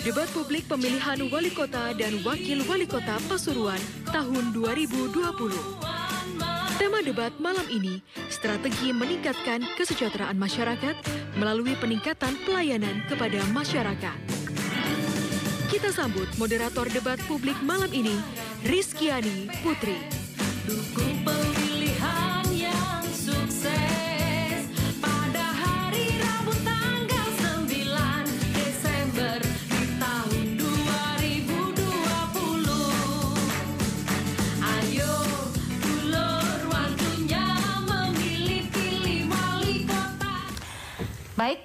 debat publik pemilihan wali kota dan wakil wali kota Pasuruan tahun 2020. Tema debat malam ini, strategi meningkatkan kesejahteraan masyarakat melalui peningkatan pelayanan kepada masyarakat. Kita sambut moderator debat publik malam ini, Rizkyani Putri. Dukung pemilihan yang sukses pada hari Rabu tanggal 9 Desember di tahun 2020. Ayo dulur waktunya memilih-pilih wali kota. Baik,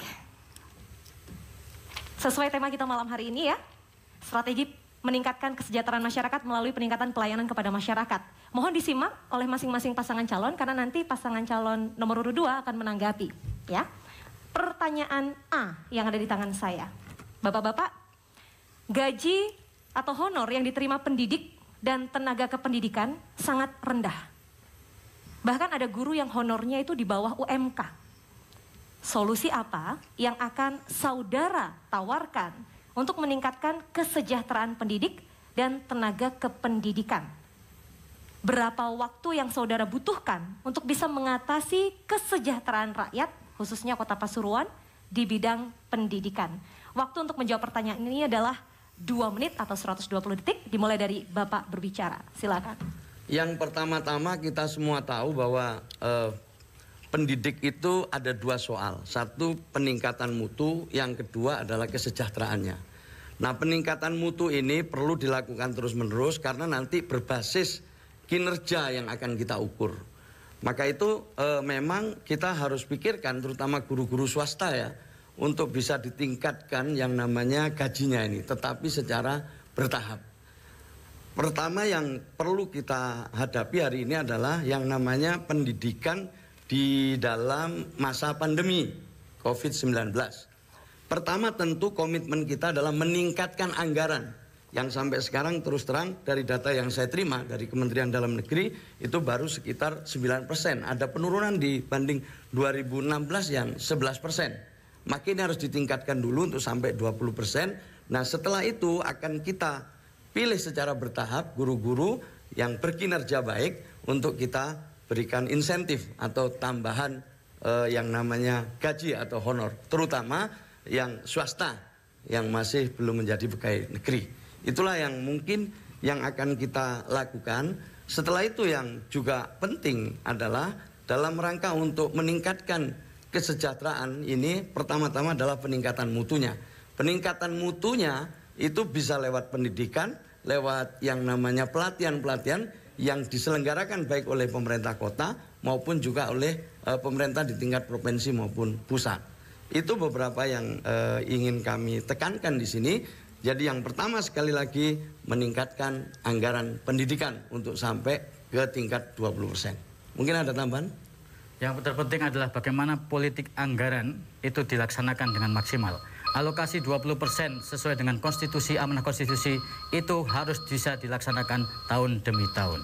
sesuai tema kita malam hari ini ya, strategi meningkatkan kesejahteraan masyarakat melalui peningkatan pelayanan kepada masyarakat. Mohon disimak oleh masing-masing pasangan calon karena nanti pasangan calon nomor urut 2 akan menanggapi. Ya, pertanyaan A yang ada di tangan saya. Bapak-bapak, gaji atau honor yang diterima pendidik dan tenaga kependidikan sangat rendah. Bahkan ada guru yang honornya itu di bawah UMK. Solusi apa yang akan saudara tawarkan untuk meningkatkan kesejahteraan pendidik dan tenaga kependidikan? Berapa waktu yang saudara butuhkan untuk bisa mengatasi kesejahteraan rakyat, khususnya Kota Pasuruan, di bidang pendidikan? Waktu untuk menjawab pertanyaan ini adalah 2 menit atau 120 detik, dimulai dari Bapak berbicara. Silakan. Yang pertama-tama kita semua tahu bahwa pendidik itu ada 2 soal. Satu, peningkatan mutu, yang kedua adalah kesejahteraannya. Nah, peningkatan mutu ini perlu dilakukan terus-menerus karena nanti berbasis kinerja yang akan kita ukur. Maka itu memang kita harus pikirkan, terutama guru-guru swasta ya, untuk bisa ditingkatkan yang namanya gajinya ini, tetapi secara bertahap. Pertama yang perlu kita hadapi hari ini adalah yang namanya pendidikan di dalam masa pandemi COVID-19. Pertama tentu komitmen kita adalah meningkatkan anggaran yang sampai sekarang terus terang dari data yang saya terima dari Kementerian Dalam Negeri itu baru sekitar 9%. Ada penurunan dibanding 2016 yang 11%. Makin harus ditingkatkan dulu untuk sampai 20%. Nah setelah itu akan kita pilih secara bertahap guru-guru yang berkinerja baik untuk kita berikan insentif atau tambahan yang namanya gaji atau honor, terutama yang swasta yang masih belum menjadi pegawai negeri. Itulah yang mungkin yang akan kita lakukan. Setelah itu yang juga penting adalah dalam rangka untuk meningkatkan kesejahteraan ini, pertama-tama adalah peningkatan mutunya. Peningkatan mutunya itu bisa lewat pendidikan, lewat yang namanya pelatihan-pelatihan yang diselenggarakan baik oleh pemerintah kota maupun juga oleh pemerintah di tingkat provinsi maupun pusat. Itu beberapa yang ingin kami tekankan di sini. Jadi yang pertama sekali lagi meningkatkan anggaran pendidikan untuk sampai ke tingkat 20%. Mungkin ada tambahan? Yang terpenting adalah bagaimana politik anggaran itu dilaksanakan dengan maksimal. Alokasi 20% sesuai dengan konstitusi, amanah konstitusi itu harus bisa dilaksanakan tahun demi tahun.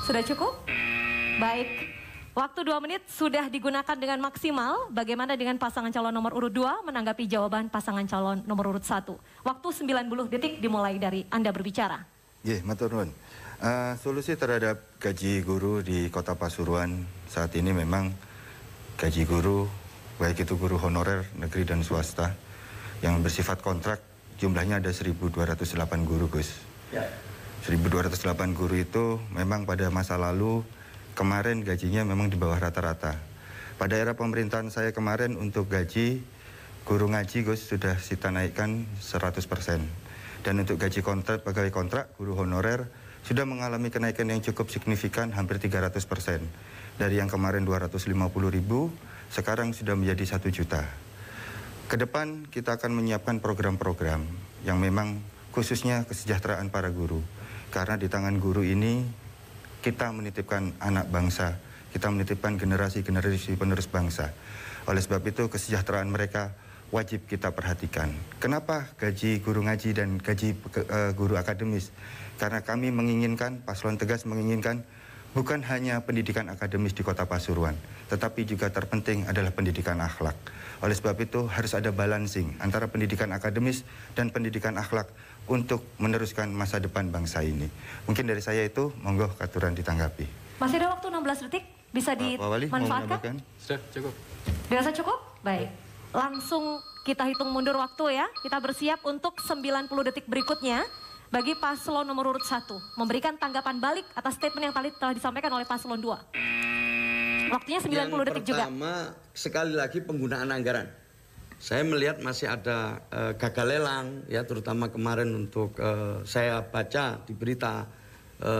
Sudah cukup? Baik. Waktu 2 menit sudah digunakan dengan maksimal. Bagaimana dengan pasangan calon nomor urut 2 menanggapi jawaban pasangan calon nomor urut 1? Waktu 90 detik dimulai dari Anda berbicara. Matur nuwun. Solusi terhadap gaji guru di Kota Pasuruan saat ini memang gaji guru, baik itu guru honorer negeri dan swasta yang bersifat kontrak, jumlahnya ada 1.208 guru, Gus. Ya. 1.208 guru itu memang pada masa lalu kemarin gajinya memang di bawah rata-rata. Pada era pemerintahan saya kemarin untuk gaji guru ngaji, Gus, sudah kita naikkan 100%. Dan untuk gaji kontrak, pegawai kontrak, guru honorer sudah mengalami kenaikan yang cukup signifikan, hampir 300%. Dari yang kemarin 250.000, sekarang sudah menjadi 1 juta. Kedepan kita akan menyiapkan program-program yang memang khususnya kesejahteraan para guru. Karena di tangan guru ini kita menitipkan anak bangsa, kita menitipkan generasi-generasi penerus bangsa. Oleh sebab itu kesejahteraan mereka wajib kita perhatikan. Kenapa gaji guru ngaji dan gaji guru akademis? Karena kami menginginkan, Paslon Tegas menginginkan bukan hanya pendidikan akademis di Kota Pasuruan, tetapi juga terpenting adalah pendidikan akhlak. Oleh sebab itu harus ada balancing antara pendidikan akademis dan pendidikan akhlak untuk meneruskan masa depan bangsa ini. Mungkin dari saya itu, monggo Katuran ditanggapi. Masih ada waktu 16 detik, bisa Pak Wali, mau dimanfaatkan? Sudah cukup. Dirasa cukup? Baik. Langsung kita hitung mundur waktu ya. Kita bersiap untuk 90 detik berikutnya. Bagi paslon nomor urut 1, memberikan tanggapan balik atas statement yang tadi telah disampaikan oleh paslon 2. Waktunya 90 detik juga. Yang pertama, sekali lagi penggunaan anggaran. Saya melihat masih ada gagal lelang, ya terutama kemarin untuk saya baca di berita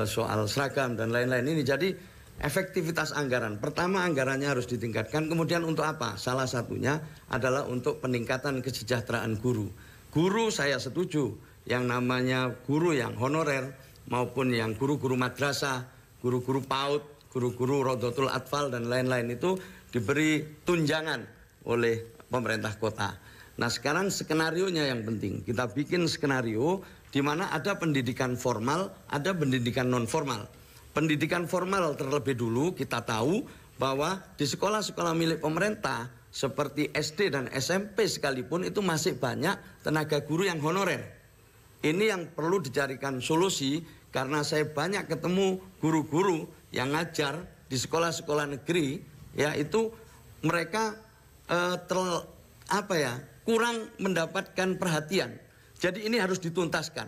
soal seragam dan lain-lain ini. Jadi efektivitas anggaran, pertama anggarannya harus ditingkatkan. Kemudian untuk apa? Salah satunya adalah untuk peningkatan kesejahteraan guru. Guru saya setuju. Yang namanya guru yang honorer maupun yang guru-guru madrasah, guru-guru PAUD, guru-guru Rodotul Atfal dan lain-lain itu diberi tunjangan oleh pemerintah kota. Nah sekarang skenarionya yang penting. Kita bikin skenario di mana ada pendidikan formal, ada pendidikan non formal. Pendidikan formal terlebih dulu kita tahu bahwa di sekolah-sekolah milik pemerintah seperti SD dan SMP sekalipun itu masih banyak tenaga guru yang honorer. Ini yang perlu dicarikan solusi karena saya banyak ketemu guru-guru yang ngajar di sekolah-sekolah negeri, ya itu mereka kurang mendapatkan perhatian. Jadi ini harus dituntaskan.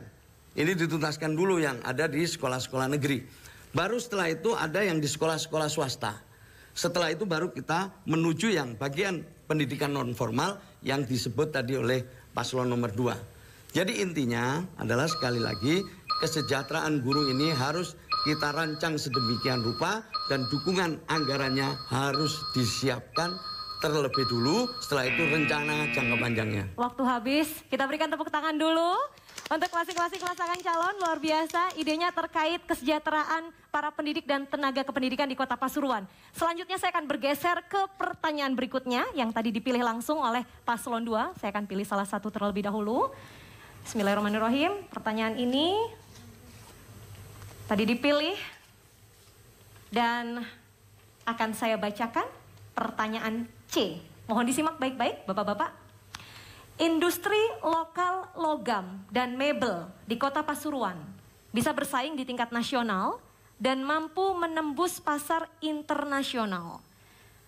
Ini dituntaskan dulu yang ada di sekolah-sekolah negeri. Baru setelah itu ada yang di sekolah-sekolah swasta. Setelah itu baru kita menuju yang bagian pendidikan non formal yang disebut tadi oleh paslon nomor 2. Jadi intinya adalah sekali lagi kesejahteraan guru ini harus kita rancang sedemikian rupa dan dukungan anggarannya harus disiapkan terlebih dulu, setelah itu rencana jangka panjangnya. Waktu habis, kita berikan tepuk tangan dulu untuk masing-masing pasangan calon. Luar biasa idenya terkait kesejahteraan para pendidik dan tenaga kependidikan di Kota Pasuruan. Selanjutnya saya akan bergeser ke pertanyaan berikutnya yang tadi dipilih langsung oleh paslon 2. Saya akan pilih salah satu terlebih dahulu. Bismillahirrahmanirrahim. Pertanyaan ini tadi dipilih dan akan saya bacakan pertanyaan C. Mohon disimak baik-baik Bapak-bapak. Industri lokal logam dan mebel di Kota Pasuruan bisa bersaing di tingkat nasional dan mampu menembus pasar internasional.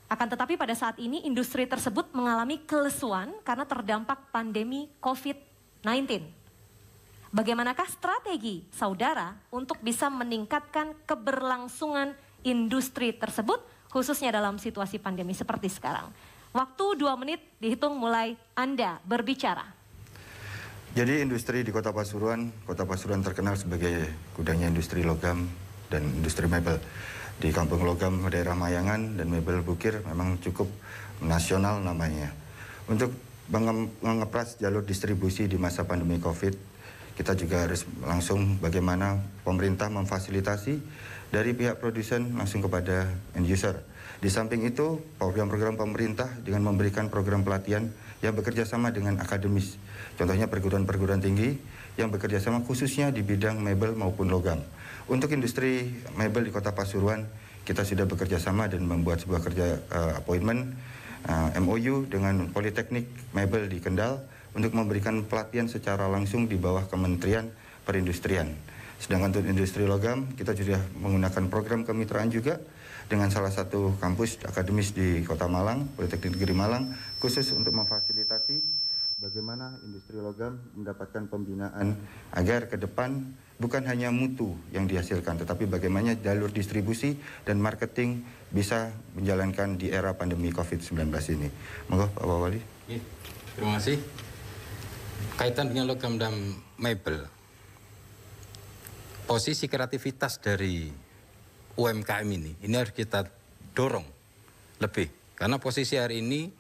Akan tetapi pada saat ini industri tersebut mengalami kelesuan karena terdampak pandemi COVID-19. Bagaimanakah strategi saudara untuk bisa meningkatkan keberlangsungan industri tersebut khususnya dalam situasi pandemi seperti sekarang? Waktu 2 menit dihitung mulai Anda berbicara. Jadi industri di Kota Pasuruan terkenal sebagai gudangnya industri logam dan industri mebel. Di Kampung Logam daerah Mayangan dan Mebel Bukir memang cukup nasional namanya. Untuk mengepras jalur distribusi di masa pandemi COVID, kita juga harus langsung bagaimana pemerintah memfasilitasi dari pihak produsen langsung kepada end user. Di samping itu, program-program pemerintah dengan memberikan program pelatihan yang bekerja sama dengan akademis. Contohnya perguruan-perguruan tinggi yang bekerja sama khususnya di bidang mebel maupun logam. Untuk industri mebel di Kota Pasuruan, kita sudah bekerja sama dan membuat sebuah appointment MOU dengan Politeknik Mebel di Kendal untuk memberikan pelatihan secara langsung di bawah Kementerian Perindustrian. Sedangkan untuk industri logam, kita sudah menggunakan program kemitraan juga dengan salah satu kampus akademis di Kota Malang, Politeknik Negeri Malang, khusus untuk memfasilitasi bagaimana industri logam mendapatkan pembinaan agar ke depan bukan hanya mutu yang dihasilkan, tetapi bagaimana jalur distribusi dan marketing bisa menjalankan di era pandemi COVID-19 ini. Monggo Pak Wali. Terima kasih. Kaitan dengan logam dan mebel, posisi kreativitas dari UMKM ini harus kita dorong lebih. Karena posisi hari ini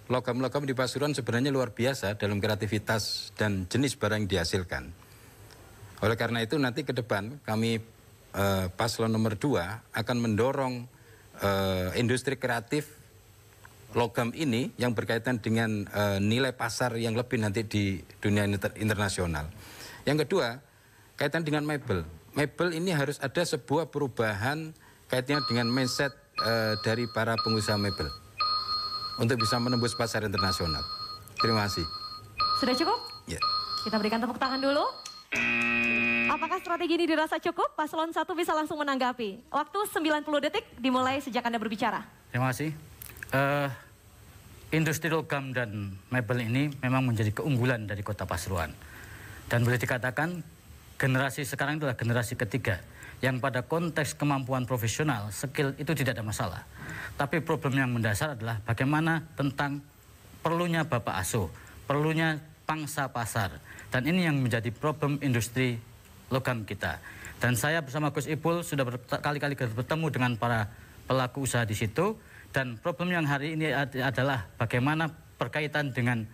logam-logam di Pasuruan sebenarnya luar biasa dalam kreativitas dan jenis barang yang dihasilkan. Oleh karena itu nanti ke depan kami paslon nomor 2 akan mendorong industri kreatif logam ini yang berkaitan dengan nilai pasar yang lebih nanti di dunia internasional. Yang kedua, kaitan dengan mebel. Mebel ini harus ada sebuah perubahan kaitannya dengan mindset dari para pengusaha mebel untuk bisa menembus pasar internasional. Terima kasih. Sudah cukup? Ya. Kita berikan tepuk tangan dulu. Apakah strategi ini dirasa cukup? Paslon 1 bisa langsung menanggapi. Waktu 90 detik dimulai sejak Anda berbicara. Terima kasih. Industri logam dan mebel ini memang menjadi keunggulan dari Kota Pasuruan. Dan boleh dikatakan generasi sekarang adalah generasi ketiga yang pada konteks kemampuan profesional, skill itu tidak ada masalah. Tapi problem yang mendasar adalah bagaimana tentang perlunya Bapak Asuh, perlunya pangsa pasar. Dan ini yang menjadi problem industri logam kita. Dan saya bersama Gus Ipul sudah berkali-kali bertemu dengan para pelaku usaha di situ. Dan problem yang hari ini adalah bagaimana berkaitan dengan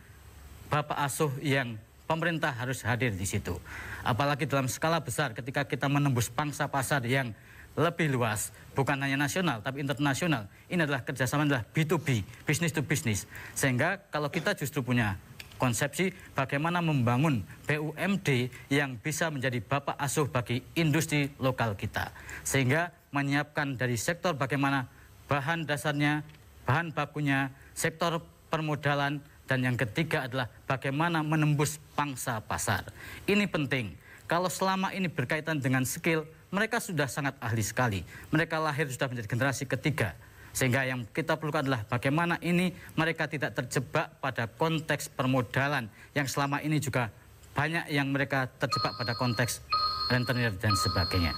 Bapak Asuh yang pemerintah harus hadir di situ. Apalagi dalam skala besar ketika kita menembus pangsa pasar yang lebih luas, bukan hanya nasional tapi internasional. Ini adalah kerjasama adalah B2B, business to business. Sehingga kalau kita justru punya konsepsi bagaimana membangun BUMD yang bisa menjadi Bapak Asuh bagi industri lokal kita. Sehingga menyiapkan dari sektor bagaimana bahan dasarnya, bahan bakunya, sektor permodalan, dan yang ketiga adalah bagaimana menembus pangsa pasar. Ini penting. Kalau selama ini berkaitan dengan skill, mereka sudah sangat ahli sekali. Mereka lahir sudah menjadi generasi ketiga. Sehingga yang kita perlukan adalah bagaimana ini mereka tidak terjebak pada konteks permodalan yang selama ini juga banyak yang mereka terjebak pada konteks rentenir dan sebagainya.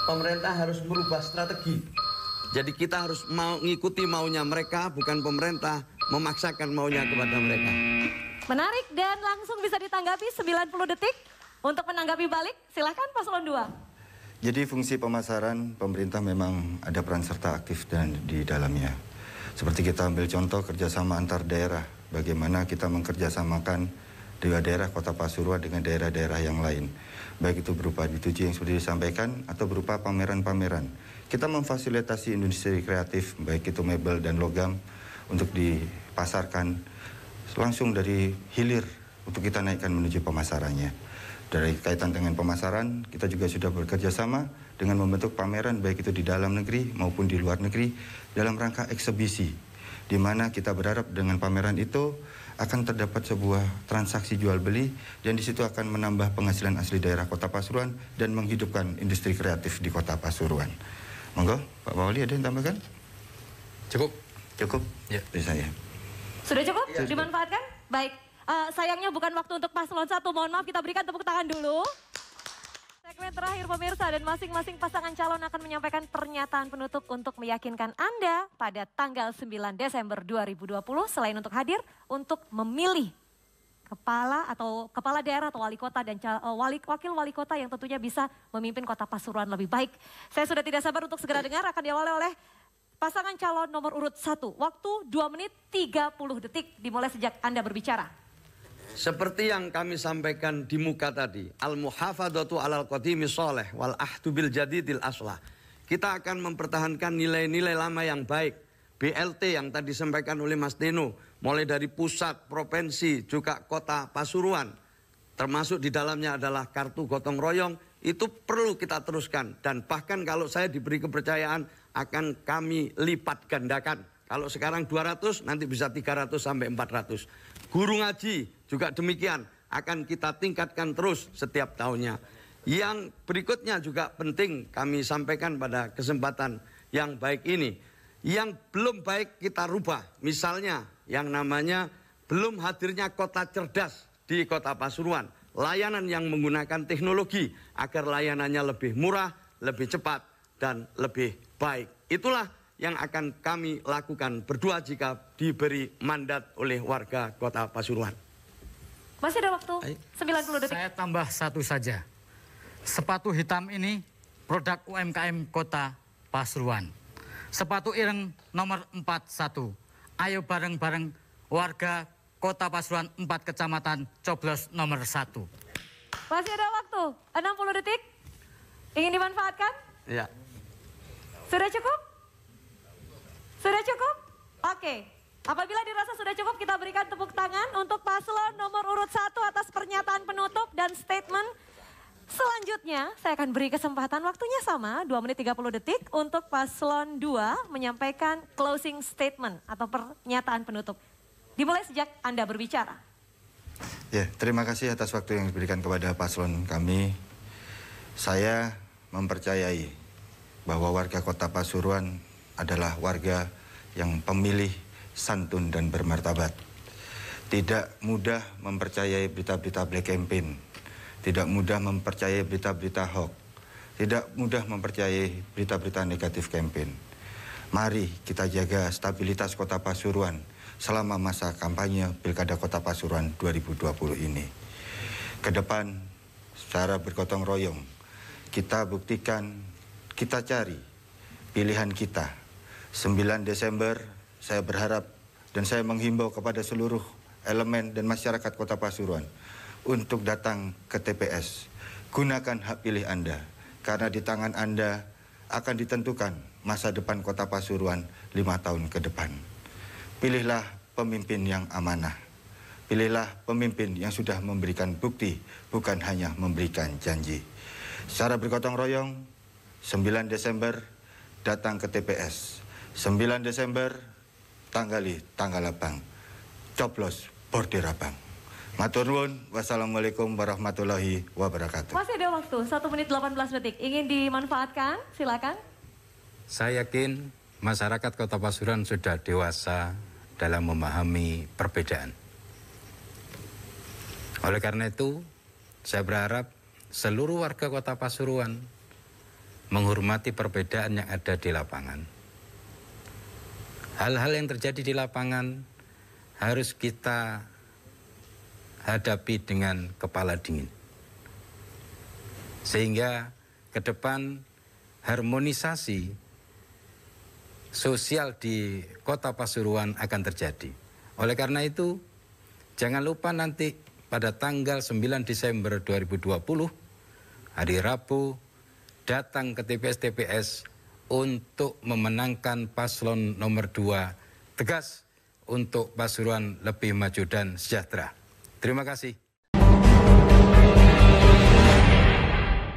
Pemerintah harus merubah strategi. Jadi kita harus mau ngikuti maunya mereka, bukan pemerintah memaksakan maunya kepada mereka. Menarik dan langsung bisa ditanggapi 90 detik. Untuk menanggapi balik, silahkan Paslon 2. Jadi fungsi pemasaran pemerintah memang ada peran serta aktif dan di dalamnya. Seperti kita ambil contoh kerjasama antar daerah, bagaimana kita mengkerjasamakan dua daerah Kota Pasuruan dengan daerah-daerah yang lain. Baik itu berupa B2G yang sudah disampaikan atau berupa pameran-pameran. Kita memfasilitasi industri kreatif, baik itu mebel dan logam, untuk dipasarkan langsung dari hilir untuk kita naikkan menuju pemasarannya. Dari kaitan dengan pemasaran, kita juga sudah bekerja sama dengan membentuk pameran, baik itu di dalam negeri maupun di luar negeri, dalam rangka eksebisi, di mana kita berharap dengan pameran itu akan terdapat sebuah transaksi jual beli, dan di situ akan menambah penghasilan asli daerah Kota Pasuruan dan menghidupkan industri kreatif di Kota Pasuruan. Monggo, Pak Wali ada yang tambahkan? Cukup. Cukup? Ya. Dari saya. Sudah cukup? Ya, Dimanfaatkan? Baik. Sayangnya bukan waktu untuk Paslon 1. Mohon maaf, kita berikan tepuk tangan dulu. Segmen terakhir pemirsa, dan masing-masing pasangan calon akan menyampaikan pernyataan penutup untuk meyakinkan Anda pada tanggal 9 Desember 2020 selain untuk hadir untuk memilih kepala daerah atau wali kota dan wakil wali kota yang tentunya bisa memimpin Kota Pasuruan lebih baik. Saya sudah tidak sabar untuk segera dengar, akan diawali oleh pasangan calon nomor urut 1. Waktu 2 menit 30 detik dimulai sejak Anda berbicara. Seperti yang kami sampaikan di muka tadi, al-muhafadzatu alal qadimi sholeh wal ahdu bil jadidil aslah. Kita akan mempertahankan nilai-nilai lama yang baik. BLT yang tadi disampaikan oleh Mas Deno, mulai dari pusat, provinsi, juga Kota Pasuruan, termasuk di dalamnya adalah kartu gotong royong, itu perlu kita teruskan. Dan bahkan kalau saya diberi kepercayaan akan kami lipat gandakan. Kalau sekarang 200, nanti bisa 300 sampai 400. Guru ngaji juga demikian, akan kita tingkatkan terus setiap tahunnya. Yang berikutnya juga penting kami sampaikan pada kesempatan yang baik ini. Yang belum baik kita rubah, misalnya yang namanya belum hadirnya kota cerdas di Kota Pasuruan. Layanan yang menggunakan teknologi agar layanannya lebih murah, lebih cepat, dan lebih baik. Itulah yang akan kami lakukan berdua jika diberi mandat oleh warga Kota Pasuruan. Masih ada waktu 90 detik. Saya tambah satu saja. Sepatu hitam ini produk UMKM Kota Pasuruan. Sepatu ireng nomor 41. Ayo bareng-bareng warga Kota Pasuruan 4 kecamatan coblos nomor 1. Masih ada waktu 60 detik. Ingin dimanfaatkan? Ya. Sudah cukup? Sudah cukup? Oke. Apabila dirasa sudah cukup, kita berikan tepuk tangan untuk paslon nomor urut 1 atas pernyataan penutup dan statement selanjutnya. Selanjutnya saya akan beri kesempatan waktunya sama 2 menit 30 detik untuk paslon 2 menyampaikan closing statement atau pernyataan penutup. Dimulai sejak Anda berbicara. Ya, terima kasih atas waktu yang diberikan kepada paslon kami. Saya mempercayai bahwa warga Kota Pasuruan adalah warga yang pemilih, santun dan bermartabat. Tidak mudah mempercayai berita-berita black campaign. Tidak mudah mempercayai berita-berita hoax, tidak mudah mempercayai berita-berita negatif campaign. Mari kita jaga stabilitas Kota Pasuruan selama masa kampanye Pilkada Kota Pasuruan 2020 ini. Kedepan, secara bergotong royong, kita buktikan, kita cari pilihan kita. 9 Desember, saya berharap dan saya menghimbau kepada seluruh elemen dan masyarakat Kota Pasuruan untuk datang ke TPS. Gunakan hak pilih Anda, karena di tangan Anda akan ditentukan masa depan Kota Pasuruan 5 tahun ke depan. Pilihlah pemimpin yang amanah. Pilihlah pemimpin yang sudah memberikan bukti, bukan hanya memberikan janji. Secara bergotong royong, 9 Desember datang ke TPS. 9 Desember tanggali tanggal abang. Coblos bordir abang. Matur nuwun, wassalamualaikum warahmatullahi wabarakatuh. Masih ada waktu, 1 menit 18 detik. Ingin dimanfaatkan, silakan. Saya yakin masyarakat Kota Pasuruan sudah dewasa dalam memahami perbedaan. Oleh karena itu, saya berharap seluruh warga Kota Pasuruan menghormati perbedaan yang ada di lapangan. Hal-hal yang terjadi di lapangan harus kita hadapi dengan kepala dingin. Sehingga ke depan harmonisasi sosial di Kota Pasuruan akan terjadi. Oleh karena itu, jangan lupa nanti pada tanggal 9 Desember 2020, hari Rabu, datang ke TPS-TPS untuk memenangkan paslon nomor 2 tegas untuk Pasuruan lebih maju dan sejahtera. Terima kasih.